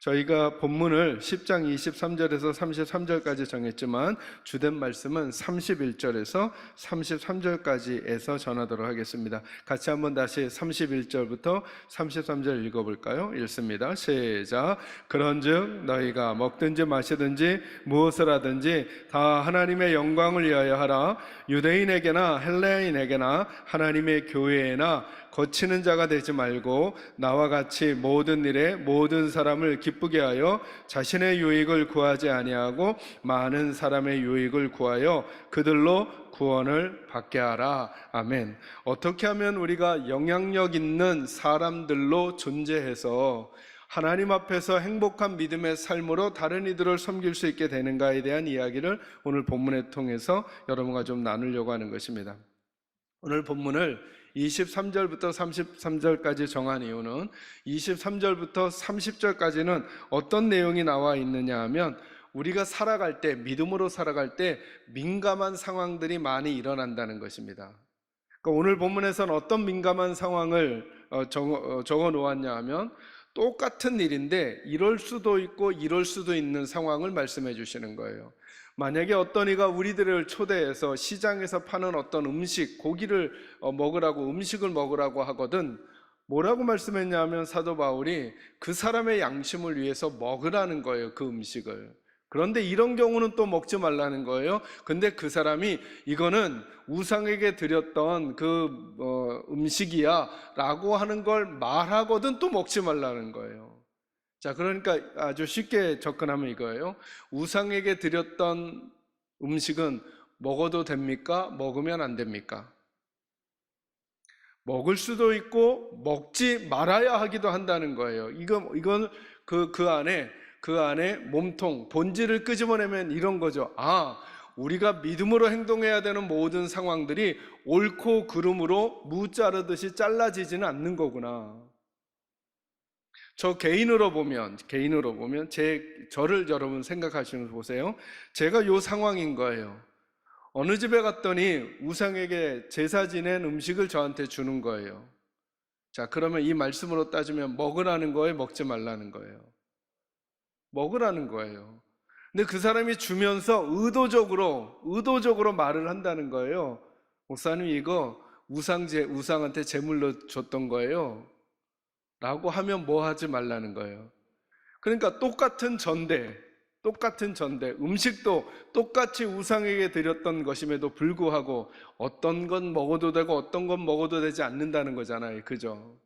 저희가 본문을 10장 23절에서 33절까지 정했지만 주된 말씀은 31절에서 33절까지에서 전하도록 하겠습니다. 같이 한번 다시 31절부터 33절 읽어볼까요? 읽습니다. 시작. 그런즉 너희가 먹든지 마시든지 무엇을 하든지 다 하나님의 영광을 위하여 하라. 유대인에게나 헬레인에게나 하나님의 교회에나 거치는 자가 되지 말고 나와 같이 모든 일에 모든 사람을 기쁘게 하여 자신의 유익을 구하지 아니하고 많은 사람의 유익을 구하여 그들로 구원을 받게 하라. 아멘. 어떻게 하면 우리가 영향력 있는 사람들로 존재해서 하나님 앞에서 행복한 믿음의 삶으로 다른 이들을 섬길 수 있게 되는가에 대한 이야기를 오늘 본문을 통해서 여러분과 좀 나누려고 하는 것입니다. 오늘 본문을 23절부터 33절까지 정한 이유는 23절부터 30절까지는 어떤 내용이 나와 있느냐 하면 우리가 살아갈 때, 믿음으로 살아갈 때 민감한 상황들이 많이 일어난다는 것입니다. 그러니까 오늘 본문에서는 어떤 민감한 상황을 적어 놓았냐 하면 똑같은 일인데 이럴 수도 있고 이럴 수도 있는 상황을 말씀해 주시는 거예요. 만약에 어떤 이가 우리들을 초대해서 시장에서 파는 어떤 음식, 고기를 먹으라고, 음식을 먹으라고 하거든 뭐라고 말씀했냐 하면 사도 바울이 그 사람의 양심을 위해서 먹으라는 거예요, 그 음식을. 그런데 이런 경우는 또 먹지 말라는 거예요. 근데 그 사람이 이거는 우상에게 드렸던 그 음식이야 라고 하는 걸 말하거든 또 먹지 말라는 거예요. 자, 그러니까 아주 쉽게 접근하면 이거예요. 우상에게 드렸던 음식은 먹어도 됩니까? 먹으면 안 됩니까? 먹을 수도 있고 먹지 말아야 하기도 한다는 거예요. 이건 그 안에 몸통, 본질을 끄집어내면 이런 거죠. 아, 우리가 믿음으로 행동해야 되는 모든 상황들이 옳고 그름으로 무 자르듯이 잘라지지는 않는 거구나. 저 개인으로 보면 저를 여러분 생각하시면서 보세요. 제가 요 상황인 거예요. 어느 집에 갔더니 우상에게 제사 지낸 음식을 저한테 주는 거예요. 자, 그러면 이 말씀으로 따지면 먹으라는 거예요, 먹지 말라는 거예요? 먹으라는 거예요. 근데 그 사람이 주면서 의도적으로 말을 한다는 거예요. 목사님, 이거 우상한테 제물로 줬던 거예요 라고 하면 뭐 하지 말라는 거예요. 그러니까 똑같은 전대, 음식도 똑같이 우상에게 드렸던 것임에도 불구하고 어떤 건 먹어도 되고 어떤 건 먹어도 되지 않는다는 거잖아요. 그죠?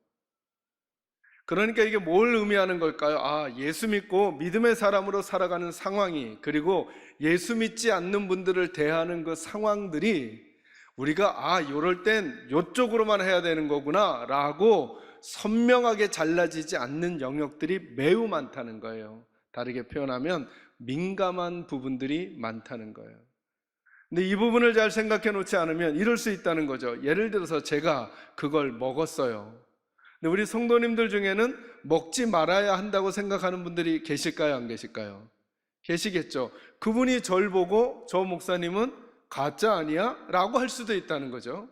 그러니까 이게 뭘 의미하는 걸까요? 아, 예수 믿고 믿음의 사람으로 살아가는 상황이, 그리고 예수 믿지 않는 분들을 대하는 그 상황들이 우리가 요럴 땐 요쪽으로만 해야 되는 거구나 라고 선명하게 잘라지지 않는 영역들이 매우 많다는 거예요. 다르게 표현하면 민감한 부분들이 많다는 거예요. 근데 이 부분을 잘 생각해 놓지 않으면 이럴 수 있다는 거죠. 예를 들어서 제가 그걸 먹었어요. 근데 우리 성도님들 중에는 먹지 말아야 한다고 생각하는 분들이 계실까요? 안 계실까요? 계시겠죠. 그분이 절 보고 저 목사님은 가짜 아니야? 라고 할 수도 있다는 거죠.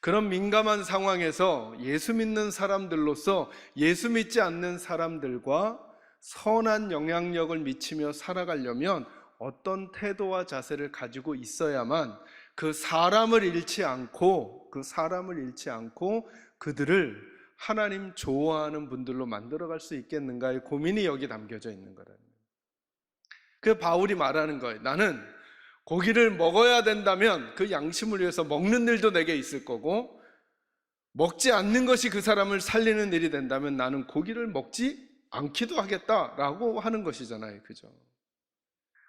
그런 민감한 상황에서 예수 믿는 사람들로서 예수 믿지 않는 사람들과 선한 영향력을 미치며 살아가려면 어떤 태도와 자세를 가지고 있어야만 그 사람을 잃지 않고 그들을 하나님 좋아하는 분들로 만들어갈 수 있겠는가의 고민이 여기 담겨져 있는 거라는 거예요. 그 바울이 말하는 거예요. 나는 고기를 먹어야 된다면 그 양심을 위해서 먹는 일도 내게 있을 거고, 먹지 않는 것이 그 사람을 살리는 일이 된다면 나는 고기를 먹지 않기도 하겠다라고 하는 것이잖아요. 그죠?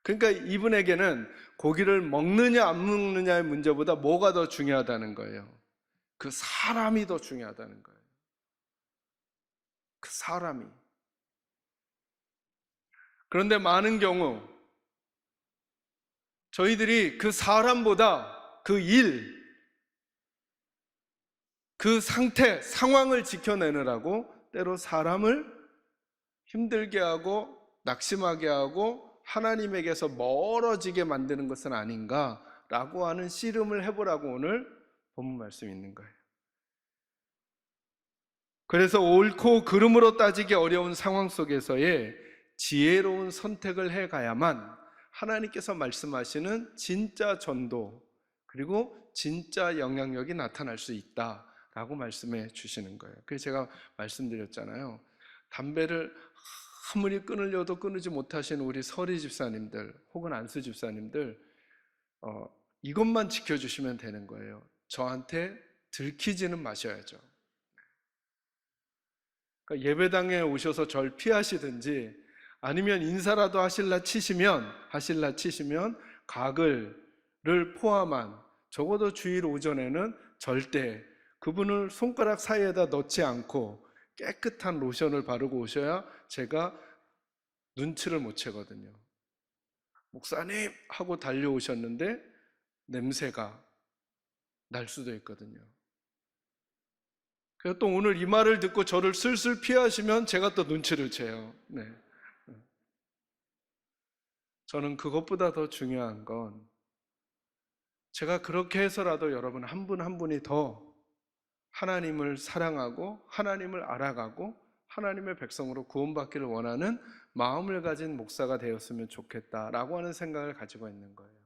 그러니까 이분에게는 고기를 먹느냐 안 먹느냐의 문제보다 뭐가 더 중요하다는 거예요? 그 사람이 더 중요하다는 거예요. 그 사람이. 그런데 많은 경우 저희들이 그 사람보다 그 일, 그 상태, 상황을 지켜내느라고 때로 사람을 힘들게 하고 낙심하게 하고 하나님에게서 멀어지게 만드는 것은 아닌가라고 하는 씨름을 해보라고 오늘 본문 말씀이 있는 거예요. 그래서 옳고 그름으로 따지기 어려운 상황 속에서의 지혜로운 선택을 해가야만 하나님께서 말씀하시는 진짜 전도 그리고 진짜 영향력이 나타날 수 있다라고 말씀해 주시는 거예요. 그래서 제가 말씀드렸잖아요. 담배를 아무리 끊으려도 끊지 못하시는 우리 서리 집사님들 혹은 안수 집사님들, 이것만 지켜주시면 되는 거예요. 저한테 들키지는 마셔야죠. 그러니까 예배당에 오셔서 절 피하시든지 아니면 인사라도 하실라 치시면 가글을 포함한 적어도 주일 오전에는 절대 그분을 손가락 사이에다 넣지 않고 깨끗한 로션을 바르고 오셔야 제가 눈치를 못 채거든요. 목사님 하고 달려오셨는데 냄새가 날 수도 있거든요. 그래서 또 오늘 이 말을 듣고 저를 슬슬 피하시면 제가 또 눈치를 채요. 네. 저는 그것보다 더 중요한 건 제가 그렇게 해서라도 여러분 한 분 한 분이 더 하나님을 사랑하고 하나님을 알아가고 하나님의 백성으로 구원받기를 원하는 마음을 가진 목사가 되었으면 좋겠다라고 하는 생각을 가지고 있는 거예요.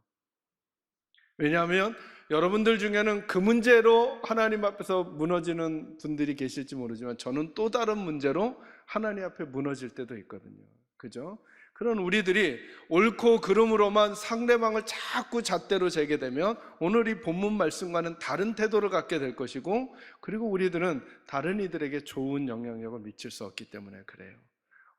왜냐하면 여러분들 중에는 그 문제로 하나님 앞에서 무너지는 분들이 계실지 모르지만 저는 또 다른 문제로 하나님 앞에 무너질 때도 있거든요. 그죠? 그런 우리들이 옳고 그름으로만 상대방을 자꾸 잣대로 재게 되면 오늘 이 본문 말씀과는 다른 태도를 갖게 될 것이고, 그리고 우리들은 다른 이들에게 좋은 영향력을 미칠 수 없기 때문에 그래요.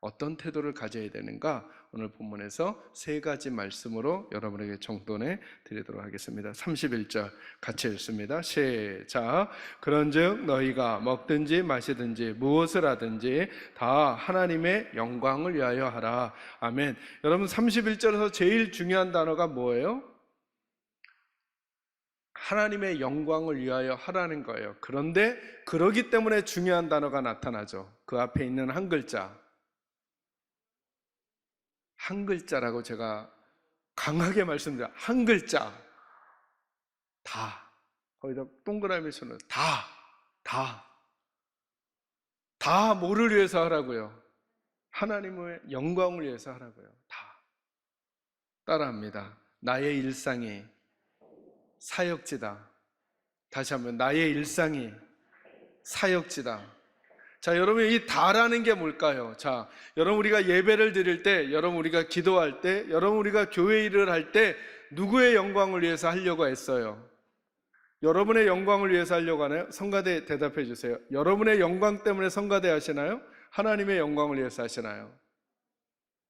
어떤 태도를 가져야 되는가? 오늘 본문에서 세 가지 말씀으로 여러분에게 정돈해 드리도록 하겠습니다. 31절 같이 읽습니다. 시작. 그런즉 너희가 먹든지 마시든지 무엇을 하든지 다 하나님의 영광을 위하여 하라. 아멘. 여러분 31절에서 제일 중요한 단어가 뭐예요? 하나님의 영광을 위하여 하라는 거예요. 그런데 그러기 때문에 중요한 단어가 나타나죠. 그 앞에 있는 한 글자, 한 글자라고 제가 강하게 말씀드려요. 한 글자. 다. 거기다 동그라미 쳐놓은 다 뭐를 위해서 하라고요? 하나님의 영광을 위해서 하라고요. 다. 따라합니다. 나의 일상이 사역지다. 다시 한번 나의 일상이 사역지다. 자, 여러분 이 다라는 게 뭘까요? 자, 여러분 우리가 예배를 드릴 때, 여러분 우리가 기도할 때, 여러분 우리가 교회 일을 할 때 누구의 영광을 위해서 하려고 했어요? 여러분의 영광을 위해서 하려고 하나요? 성가대 대답해 주세요. 여러분의 영광 때문에 성가대 하시나요? 하나님의 영광을 위해서 하시나요?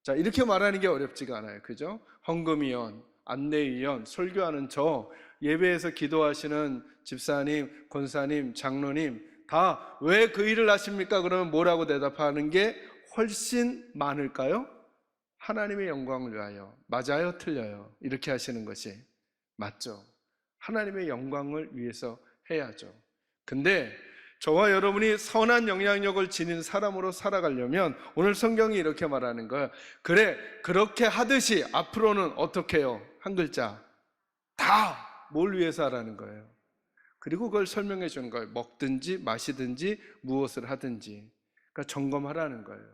자, 이렇게 말하는 게 어렵지가 않아요. 그죠? 헌금위원, 안내위원, 설교하는 저, 예배에서 기도하시는 집사님, 권사님, 장로님 다 왜 그 일을 하십니까? 그러면 뭐라고 대답하는 게 훨씬 많을까요? 하나님의 영광을 위하여. 맞아요? 틀려요? 이렇게 하시는 것이 맞죠? 하나님의 영광을 위해서 해야죠. 근데 저와 여러분이 선한 영향력을 지닌 사람으로 살아가려면 오늘 성경이 이렇게 말하는 거예요. 그래, 그렇게 하듯이 앞으로는 어떻게 해요? 한 글자, 다 뭘 위해서 하라는 거예요. 그리고 그걸 설명해 주는 거예요. 먹든지 마시든지 무엇을 하든지. 그러니까 점검하라는 거예요.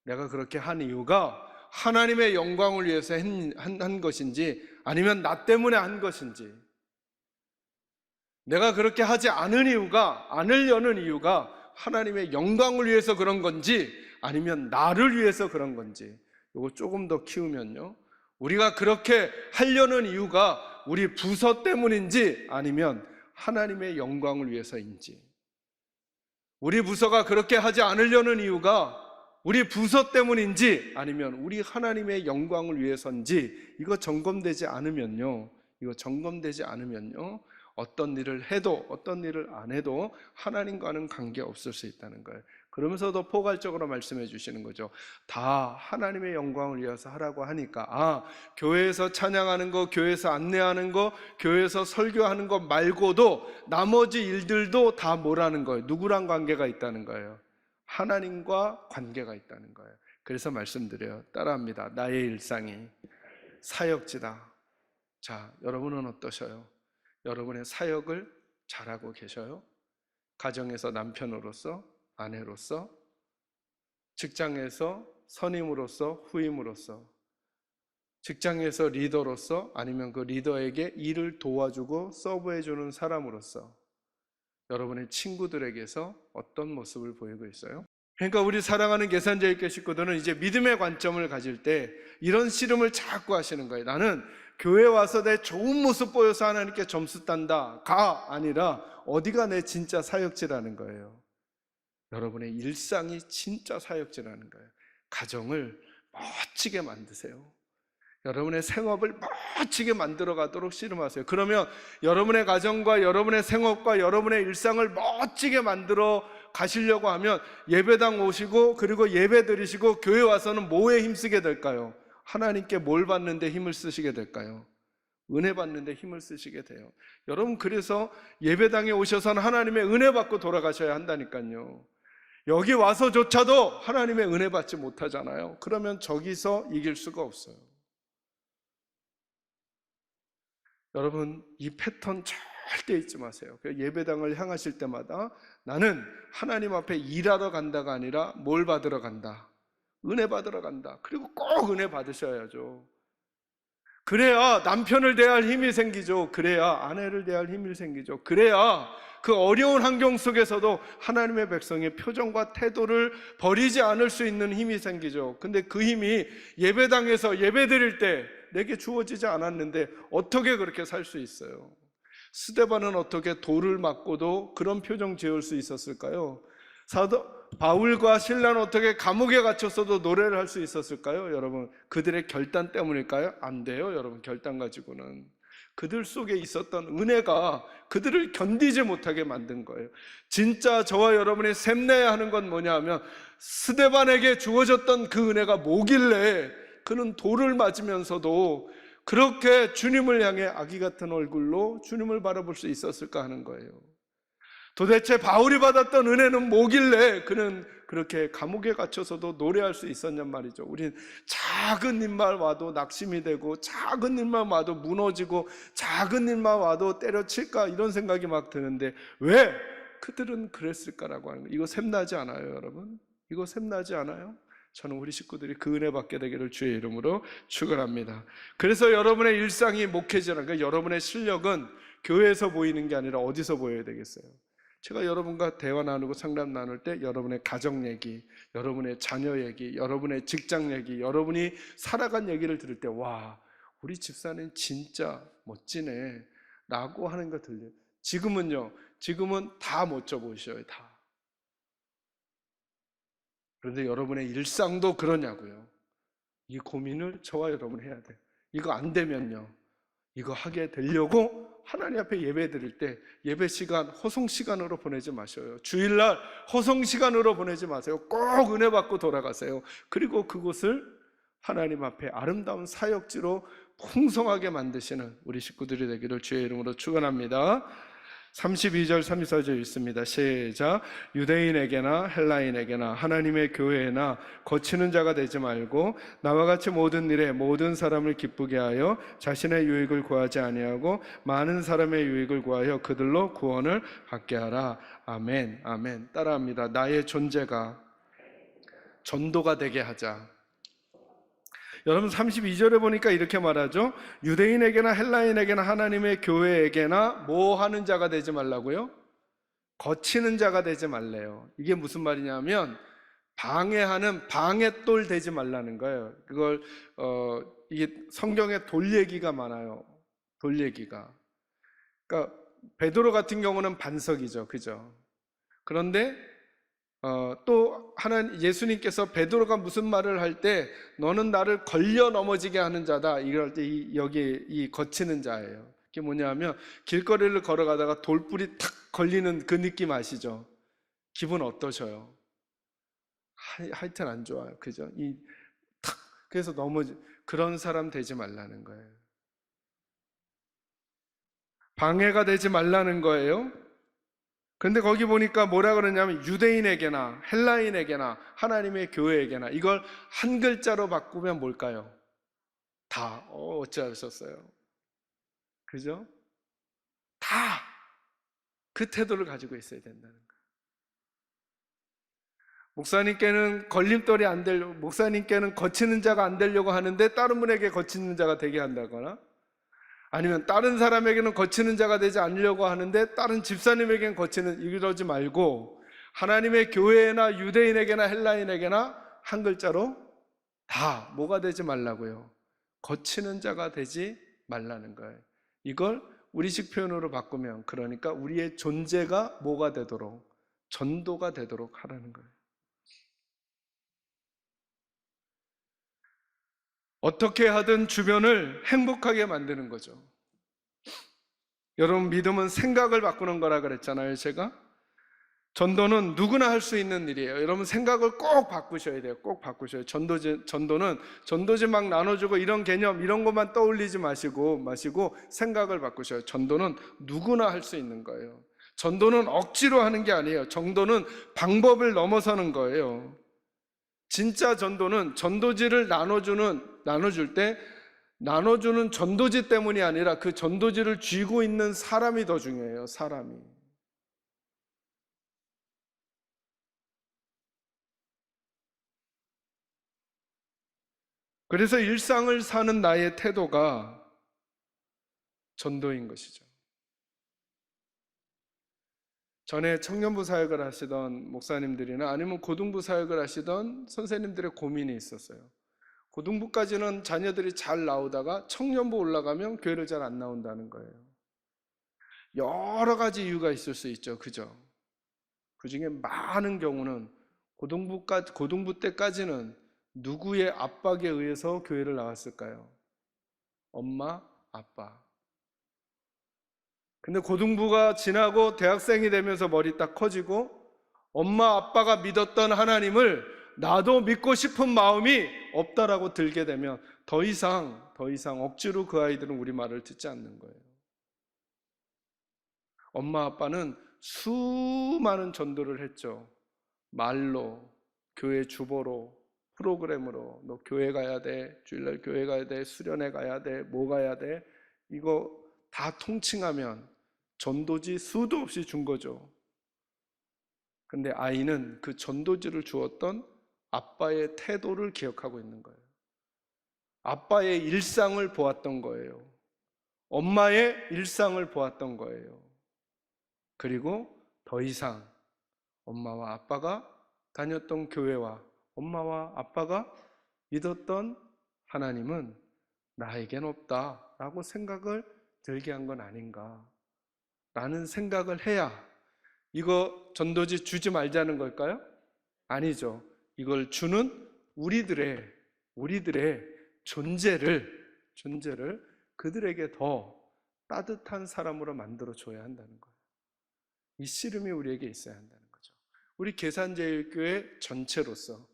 내가 그렇게 한 이유가 하나님의 영광을 위해서 한 것인지 아니면 나 때문에 한 것인지, 내가 그렇게 하지 않으려는 이유가 하나님의 영광을 위해서 그런 건지 아니면 나를 위해서 그런 건지, 이거 조금 더 키우면요, 우리가 그렇게 하려는 이유가 우리 부서 때문인지 아니면 하나님의 영광을 위해서인지, 우리 부서가 그렇게 하지 않으려는 이유가 우리 부서 때문인지 아니면 우리 하나님의 영광을 위해서인지, 이거 점검되지 않으면요 어떤 일을 해도 어떤 일을 안 해도 하나님과는 관계없을 수 있다는 거예요. 그러면서도 포괄적으로 말씀해 주시는 거죠. 다 하나님의 영광을 위해서 하라고 하니까, 교회에서 찬양하는 거, 교회에서 안내하는 거, 교회에서 설교하는 거 말고도 나머지 일들도 다 뭐라는 거예요? 누구랑 관계가 있다는 거예요? 하나님과 관계가 있다는 거예요. 그래서 말씀드려요. 따라합니다. 나의 일상이 사역지다. 자, 여러분은 어떠셔요? 여러분의 사역을 잘하고 계셔요? 가정에서 남편으로서, 아내로서, 직장에서 선임으로서, 후임으로서, 직장에서 리더로서, 아니면 그 리더에게 일을 도와주고 서브해주는 사람으로서 여러분의 친구들에게서 어떤 모습을 보이고 있어요? 그러니까 우리 사랑하는 계산자일교 식구들은 이제 믿음의 관점을 가질 때 이런 씨름을 자꾸 하시는 거예요. 나는 교회 와서 내 좋은 모습 보여서 하나님께 점수 딴다가 아니라 어디가 내 진짜 사역지라는 거예요. 여러분의 일상이 진짜 사역지라는 거예요. 가정을 멋지게 만드세요. 여러분의 생업을 멋지게 만들어 가도록 씨름하세요. 그러면 여러분의 가정과 여러분의 생업과 여러분의 일상을 멋지게 만들어 가시려고 하면 예배당 오시고 그리고 예배 드리시고 교회 와서는 뭐에 힘쓰게 될까요? 하나님께 뭘 받는데 힘을 쓰시게 될까요? 은혜 받는데 힘을 쓰시게 돼요. 여러분, 그래서 예배당에 오셔서는 하나님의 은혜 받고 돌아가셔야 한다니까요. 여기 와서조차도 하나님의 은혜 받지 못하잖아요. 그러면 저기서 이길 수가 없어요. 여러분, 이 패턴 절대 잊지 마세요. 예배당을 향하실 때마다 나는 하나님 앞에 일하러 간다가 아니라 뭘 받으러 간다? 은혜 받으러 간다. 그리고 꼭 은혜 받으셔야죠. 그래야 남편을 대할 힘이 생기죠. 그래야 아내를 대할 힘이 생기죠. 그래야 그 어려운 환경 속에서도 하나님의 백성의 표정과 태도를 버리지 않을 수 있는 힘이 생기죠. 근데 그 힘이 예배당에서 예배 드릴 때 내게 주어지지 않았는데 어떻게 그렇게 살 수 있어요? 스데반은 어떻게 돌을 맞고도 그런 표정 지을 수 있었을까요? 사도 바울과 신라는 어떻게 감옥에 갇혔어도 노래를 할 수 있었을까요? 여러분, 그들의 결단 때문일까요? 안 돼요, 여러분. 결단 가지고는 그들 속에 있었던 은혜가 그들을 견디지 못하게 만든 거예요. 진짜 저와 여러분이 샘내야 하는 건 뭐냐 하면 스데반에게 주어졌던 그 은혜가 뭐길래 그는 돌을 맞으면서도 그렇게 주님을 향해 아기 같은 얼굴로 주님을 바라볼 수 있었을까 하는 거예요. 도대체 바울이 받았던 은혜는 뭐길래 그는 그렇게 감옥에 갇혀서도 노래할 수 있었냔 말이죠. 우린 작은 일만 와도 낙심이 되고 작은 일만 와도 무너지고 작은 일만 와도 때려칠까 이런 생각이 막 드는데 왜 그들은 그랬을까라고 하는 거예요. 이거 샘나지 않아요, 여러분? 이거 샘나지 않아요? 저는 우리 식구들이 그 은혜 받게 되기를 주의 이름으로 축원합니다. 그래서 여러분의 일상이 목회자라는 거예요. 여러분의 실력은 교회에서 보이는 게 아니라 어디서 보여야 되겠어요? 제가 여러분과 대화 나누고 상담 나눌 때 여러분의 가정 얘기, 여러분의 자녀 얘기, 여러분의 직장 얘기, 여러분이 살아간 얘기를 들을 때 와, 우리 집사는 진짜 멋지네 라고 하는 거 들려요. 지금은요, 지금은 다 멋져 보이셔요. 다. 그런데 여러분의 일상도 그러냐고요. 이 고민을 저와 여러분 해야 돼요. 이거 안 되면요, 이거 하게 되려고 하나님 앞에 예배 드릴 때 예배 시간 허송 시간으로 보내지 마셔요. 주일날 허송 시간으로 보내지 마세요. 꼭 은혜 받고 돌아가세요. 그리고 그곳을 하나님 앞에 아름다운 사역지로 풍성하게 만드시는 우리 식구들이 되기를 주의 이름으로 축원합니다. 32절 34절 있습니다. 시작. 유대인에게나 헬라인에게나 하나님의 교회나 거치는 자가 되지 말고 나와 같이 모든 일에 모든 사람을 기쁘게 하여 자신의 유익을 구하지 아니하고 많은 사람의 유익을 구하여 그들로 구원을 받게 하라. 아멘. 아멘. 따라합니다. 나의 존재가 전도가 되게 하자. 여러분 32절에 보니까 이렇게 말하죠. 유대인에게나 헬라인에게나 하나님의 교회에게나 뭐 하는 자가 되지 말라고요? 거치는 자가 되지 말래요. 이게 무슨 말이냐면 방해하는 방해돌 되지 말라는 거예요. 그걸 이게 성경에 돌 얘기가 많아요. 돌 얘기가. 그러니까 베드로 같은 경우는 반석이죠. 그죠? 그런데 또 하나님 예수님께서 베드로가 무슨 말을 할 때 너는 나를 걸려 넘어지게 하는 자다 이럴 때 여기 이 거치는 자예요. 그게 뭐냐면 길거리를 걸어가다가 돌불이 탁 걸리는 그 느낌 아시죠? 기분 어떠셔요? 하여튼 안 좋아요. 그죠? 이 탁 그래서 넘어지 그런 사람 되지 말라는 거예요. 방해가 되지 말라는 거예요. 근데 거기 보니까 뭐라 그러냐면 유대인에게나 헬라인에게나 하나님의 교회에게나 이걸 한 글자로 바꾸면 뭘까요? 다. 어찌하셨어요? 그죠? 다 그 태도를 가지고 있어야 된다는 거예요. 목사님께는 걸림돌이 안 되려고, 목사님께는 거치는 자가 안 되려고 하는데 다른 분에게 거치는 자가 되게 한다거나, 아니면 다른 사람에게는 거치는 자가 되지 않으려고 하는데 다른 집사님에게는 거치는, 이러지 말고 하나님의 교회나 유대인에게나 헬라인에게나 한 글자로 다 뭐가 되지 말라고요? 거치는 자가 되지 말라는 거예요. 이걸 우리식 표현으로 바꾸면, 그러니까 우리의 존재가 뭐가 되도록, 전도가 되도록 하라는 거예요. 어떻게 하든 주변을 행복하게 만드는 거죠. 여러분, 믿음은 생각을 바꾸는 거라 그랬잖아요, 제가. 전도는 누구나 할 수 있는 일이에요. 여러분, 생각을 꼭 바꾸셔야 돼요. 꼭 바꾸셔야 돼요. 전도는 전도지 막 나눠주고 이런 개념, 이런 것만 떠올리지 마시고 생각을 바꾸셔요. 전도는 누구나 할 수 있는 거예요. 전도는 억지로 하는 게 아니에요. 전도는 방법을 넘어서는 거예요. 진짜 전도는 전도지를 나눠줄 때 나눠주는 전도지 때문이 아니라 그 전도지를 쥐고 있는 사람이 더 중요해요. 사람이. 그래서 일상을 사는 나의 태도가 전도인 것이죠. 전에 청년부 사역을 하시던 목사님들이나 아니면 고등부 사역을 하시던 선생님들의 고민이 있었어요. 고등부까지는 자녀들이 잘 나오다가 청년부 올라가면 교회를 잘 안 나온다는 거예요. 여러 가지 이유가 있을 수 있죠. 그죠? 그 중에 많은 경우는 고등부 때까지는 누구의 압박에 의해서 교회를 나왔을까요? 엄마, 아빠. 근데 고등부가 지나고 대학생이 되면서 머리 딱 커지고 엄마, 아빠가 믿었던 하나님을 나도 믿고 싶은 마음이 없다라고 들게 되면 더 이상 억지로 그 아이들은 우리 말을 듣지 않는 거예요. 엄마, 아빠는 수많은 전도를 했죠. 말로, 교회 주보로, 프로그램으로, 너 교회 가야 돼, 주일날 교회 가야 돼, 수련회 가야 돼, 뭐 가야 돼, 이거 다 통칭하면 전도지 수도 없이 준 거죠. 근데 아이는 그 전도지를 주었던 아빠의 태도를 기억하고 있는 거예요. 아빠의 일상을 보았던 거예요. 엄마의 일상을 보았던 거예요. 그리고 더 이상 엄마와 아빠가 다녔던 교회와 엄마와 아빠가 믿었던 하나님은 나에겐 없다라고 생각을 들게 한 건 아닌가 라는 생각을 해야, 이거 전도지 주지 말자는 걸까요? 아니죠. 이걸 주는 우리들의 존재를 그들에게 더 따뜻한 사람으로 만들어 줘야 한다는 거예요. 이 씨름이 우리에게 있어야 한다는 거죠. 우리 계산제일교회 전체로서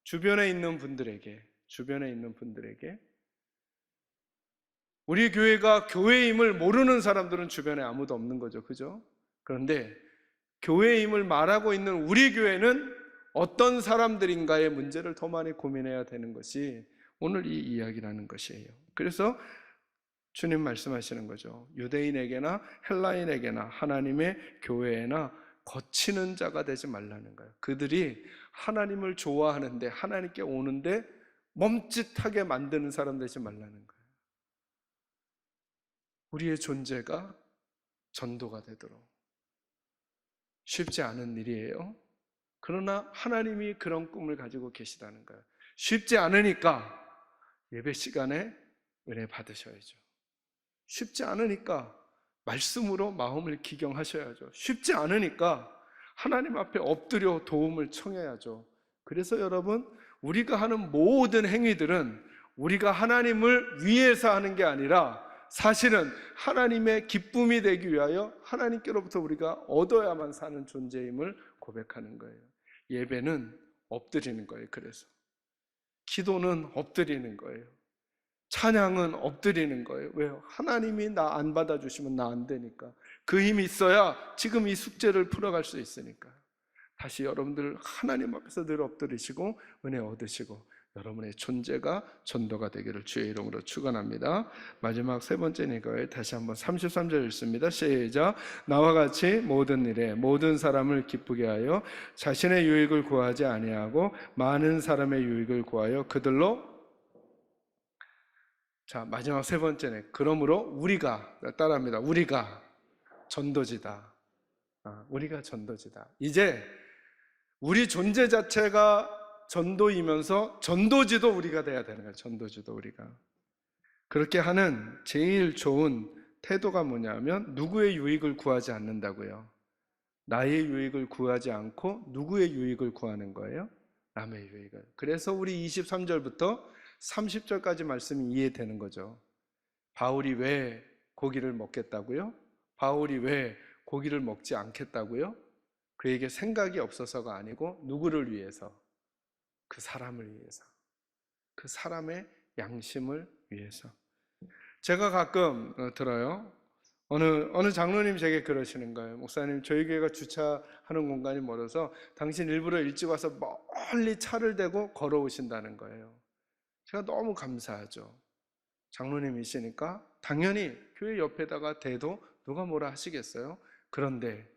주변에 있는 분들에게 우리 교회가 교회임을 모르는 사람들은 주변에 아무도 없는 거죠. 그죠? 그런데 교회임을 말하고 있는 우리 교회는 어떤 사람들인가의 문제를 더 많이 고민해야 되는 것이 오늘 이 이야기라는 것이에요. 그래서 주님 말씀하시는 거죠. 유대인에게나 헬라인에게나 하나님의 교회에나 거치는 자가 되지 말라는 거예요. 그들이 하나님을 좋아하는데 하나님께 오는데 멈칫하게 만드는 사람 되지 말라는 거예요. 우리의 존재가 전도가 되도록. 쉽지 않은 일이에요. 그러나 하나님이 그런 꿈을 가지고 계시다는 거예요. 쉽지 않으니까 예배 시간에 은혜 받으셔야죠. 쉽지 않으니까 말씀으로 마음을 기경하셔야죠. 쉽지 않으니까 하나님 앞에 엎드려 도움을 청해야죠. 그래서 여러분, 우리가 하는 모든 행위들은 우리가 하나님을 위해서 하는 게 아니라 사실은 하나님의 기쁨이 되기 위하여 하나님께로부터 우리가 얻어야만 사는 존재임을 고백하는 거예요. 예배는 엎드리는 거예요. 그래서 기도는 엎드리는 거예요. 찬양은 엎드리는 거예요. 왜요? 하나님이 나 안 받아주시면 나 안 되니까. 그 힘이 있어야 지금 이 숙제를 풀어갈 수 있으니까. 다시 여러분들 하나님 앞에서 늘 엎드리시고 은혜 얻으시고 여러분의 존재가 전도가 되기를 주의 이름으로 축원합니다. 마지막 세 번째니까요. 다시 한번 33절 읽습니다. 시작. 나와 같이 모든 일에 모든 사람을 기쁘게 하여 자신의 유익을 구하지 아니하고 많은 사람의 유익을 구하여 그들로. 자, 마지막 세 번째네. 그러므로 우리가, 따라합니다. 우리가 전도지다. 우리가 전도지다. 이제 우리 존재 자체가 전도이면서 전도지도 우리가 돼야 되는 거예요. 전도지도 우리가. 그렇게 하는 제일 좋은 태도가 뭐냐면 누구의 유익을 구하지 않는다고요. 나의 유익을 구하지 않고 누구의 유익을 구하는 거예요? 남의 유익을. 그래서 우리 23절부터 30절까지 말씀이 이해되는 거죠. 바울이 왜 고기를 먹겠다고요? 바울이 왜 고기를 먹지 않겠다고요? 그에게 생각이 없어서가 아니고 누구를 위해서? 그 사람을 위해서, 그 사람의 양심을 위해서. 제가 가끔 들어요. 어느 장로님 제게 그러시는 거예요. 목사님, 저희 교회가 주차하는 공간이 멀어서 당신 일부러 일찍 와서 멀리 차를 대고 걸어오신다는 거예요. 제가 너무 감사하죠. 장로님이시니까 당연히 교회 옆에다가 대도 누가 뭐라 하시겠어요? 그런데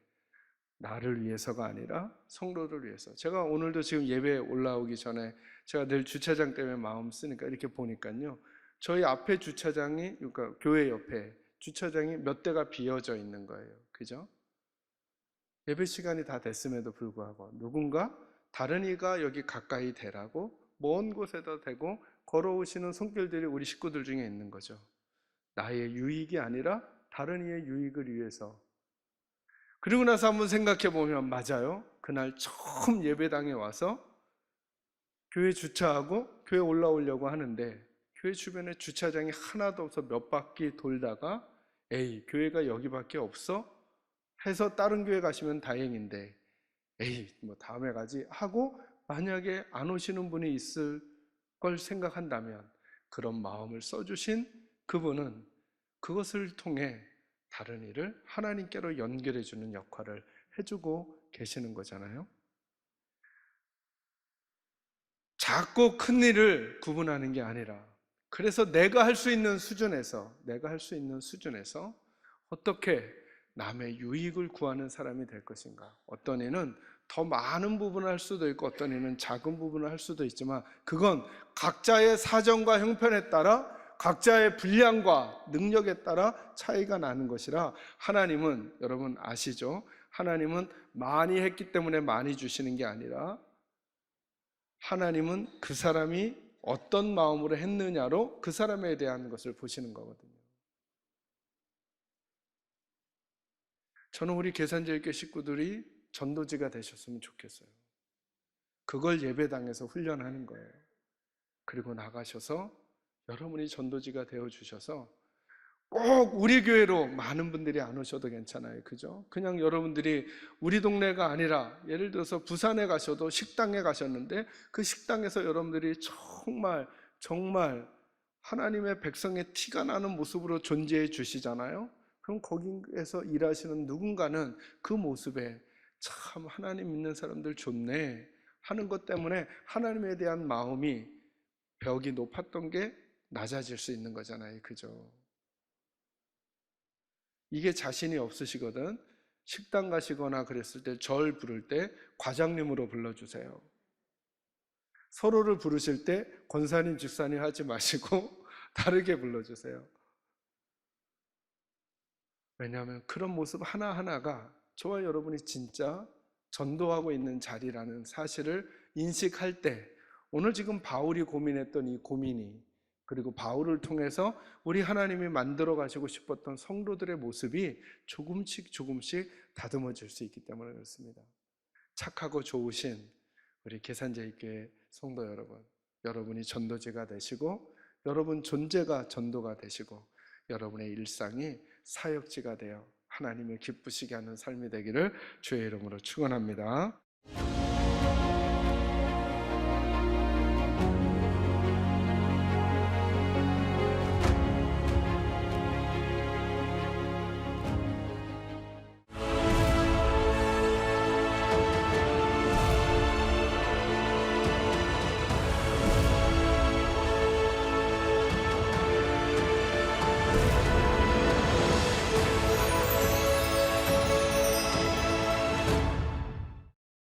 나를 위해서가 아니라 성도를 위해서. 제가 오늘도 지금 예배 올라오기 전에 제가 늘 주차장 때문에 마음 쓰니까 이렇게 보니까요, 저희 앞에 주차장이, 그러니까 교회 옆에 주차장이 몇 대가 비어져 있는 거예요. 그죠? 예배 시간이 다 됐음에도 불구하고 누군가 다른 이가 여기 가까이 대라고 먼 곳에다 대고 걸어오시는 손길들이 우리 식구들 중에 있는 거죠. 나의 유익이 아니라 다른 이의 유익을 위해서. 그리고 나서 한번 생각해 보면 맞아요. 그날 처음 예배당에 와서 교회 주차하고 교회 올라오려고 하는데 교회 주변에 주차장이 하나도 없어 몇 바퀴 돌다가 에이, 교회가 여기밖에 없어? 해서 다른 교회 가시면 다행인데 에이, 뭐 다음에 가지 하고 만약에 안 오시는 분이 있을 걸 생각한다면 그런 마음을 써주신 그분은 그것을 통해 다른 일을 하나님께로 연결해 주는 역할을 해주고 계시는 거잖아요. 작고 큰 일을 구분하는 게 아니라, 그래서 내가 할 수 있는 수준에서 어떻게 남의 유익을 구하는 사람이 될 것인가. 어떤 이는 더 많은 부분을 할 수도 있고 어떤 이는 작은 부분을 할 수도 있지만 그건 각자의 사정과 형편에 따라 각자의 분량과 능력에 따라 차이가 나는 것이라, 하나님은 여러분 아시죠? 하나님은 많이 했기 때문에 많이 주시는 게 아니라 하나님은 그 사람이 어떤 마음으로 했느냐로 그 사람에 대한 것을 보시는 거거든요. 저는 우리 계산제일교 식구들이 전도지가 되셨으면 좋겠어요. 그걸 예배당에서 훈련하는 거예요. 그리고 나가셔서 여러분이 전도지가 되어주셔서 꼭 우리 교회로 많은 분들이 안 오셔도 괜찮아요. 그죠? 그냥 여러분들이 우리 동네가 아니라 예를 들어서 부산에 가셔도 식당에 가셨는데 그 식당에서 여러분들이 정말 하나님의 백성의 티가 나는 모습으로 존재해 주시잖아요. 그럼 거기에서 일하시는 누군가는 그 모습에 참 하나님 믿는 사람들 좋네 하는 것 때문에 하나님에 대한 마음이 벽이 높았던 게 낮아질 수 있는 거잖아요. 그죠? 이게 자신이 없으시거든 식당 가시거나 그랬을 때 절 부를 때 과장님으로 불러주세요. 서로를 부르실 때 권사님, 집사님 하지 마시고 다르게 불러주세요. 왜냐하면 그런 모습 하나하나가 저와 여러분이 진짜 전도하고 있는 자리라는 사실을 인식할 때, 오늘 지금 바울이 고민했던 이 고민이, 그리고 바울을 통해서 우리 하나님이 만들어 가시고 싶었던 성도들의 모습이 조금씩 다듬어질 수 있기 때문에 그렇습니다. 착하고 좋으신 우리 계산제일교회 성도 여러분, 여러분이 전도지가 되시고 여러분 존재가 전도가 되시고 여러분의 일상이 사역지가 되어 하나님을 기쁘시게 하는 삶이 되기를 주의 이름으로 축원합니다.